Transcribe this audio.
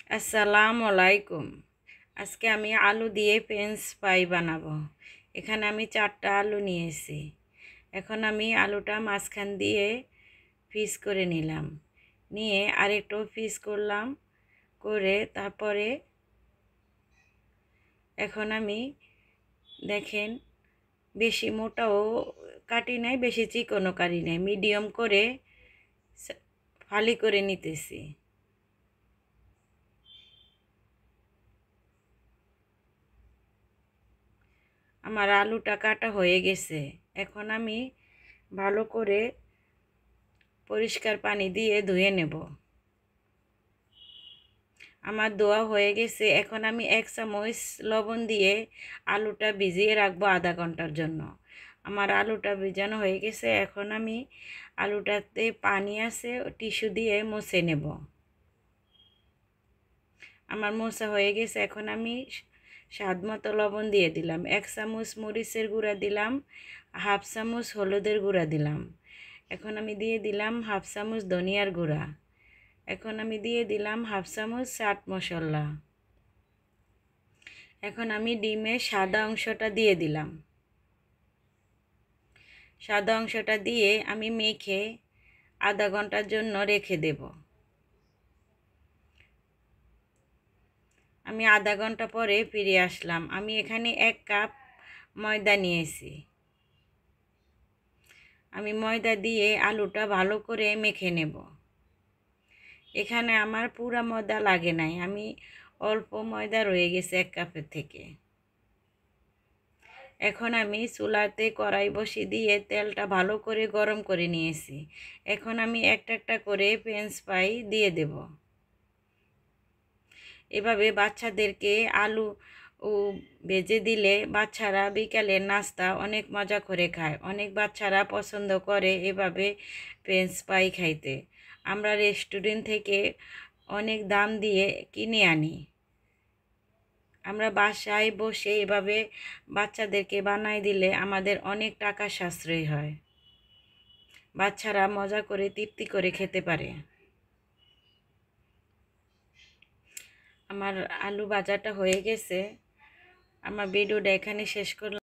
আসসালামু আলাইকুম। আজকে আমি আলু দিয়ে ফ্রেঞ্চ ফ্রাই বানাবো। এখানে আমি 4টা আলু নিয়েছি। এখন আমি আলুটা মাঝখান দিয়ে পিস করে নিলাম, নিয়ে আরেকটু পিস করলাম, করে তারপরে এখন আমি দেখেন বেশি মোটাও কাটি নাই, বেশি চিকনও কাটি নাই, মিডিয়াম করে ফালি করে নিতেছি। আমার আলুটা কাটা হয়ে গেছে। এখন আমি ভালো করে পরিষ্কার পানি দিয়ে ধুয়ে নেব। আমার ধোয়া হয়ে গেছে। এখন আমি 1 চামচ লবণ দিয়ে আলুটা ভিজিয়ে রাখবো আধা ঘন্টার জন্য। আমার আলুটা ভিজানো হয়ে গেছে। এখন আমি আলুটাতে পানি আছে, টিস্যু দিয়ে মুছে নেব। আমার মোছা হয়ে গেছে। এখন আমি স্বাদ মতো লবণ দিয়ে দিলাম, 1 চামচ মরিচের গুঁড়া দিলাম, 1/2 চামচ হলুদের গুঁড়া দিলাম। এখন আমি দিয়ে দিলাম 1/2 চামচ ধনিয়ার গুঁড়া। এখন আমি দিয়ে দিলাম 1/2 চামচ চাট মশলা। এখন আমি ডিমের সাদা অংশটা দিয়ে দিলাম। সাদা অংশটা দিয়ে আমি মেখে আধা ঘন্টার জন্য রেখে দেব। আমি আধা ঘন্টা পরে ফিরে আসলাম। আমি এখানে 1 কাপ ময়দা নিয়েছি। আমি ময়দা দিয়ে আলুটা ভালো করে মেখে নেব। এখানে আমার পুরা ময়দা লাগে নাই, আমি অল্প ময়দা রয়ে গেছে 1 কাপের থেকে। এখন আমি চুলাতে কড়াই বসিয়ে দিয়ে তেলটা ভালো করে গরম করে নিয়েছি। এখন আমি একটা একটা করে ফ্রেঞ্চ ফ্রাই দিয়ে দেব। এভাবে বাচ্চাদেরকে আলু ভেজে দিলে বাচ্চারা বিকালের নাস্তা অনেক মজা করে খায়। অনেক বাচ্চারা পছন্দ করে এভাবে ফ্রেঞ্চ ফ্রাই খাইতে। আমরা রেস্টুরেন্ট থেকে অনেক দাম দিয়ে কিনে আনি। আমরা বাসায় বসে এভাবে বাচ্চাদেরকে বানাই দিলে আমাদের অনেক টাকা সাশ্রয় হয়। বাচ্চারা মজা করে তৃপ্তি করে খেতে পারে। আমার আলু ভাজাটা হয়ে গেছে। আমার ভিডিওটা এখানে শেষ করলাম।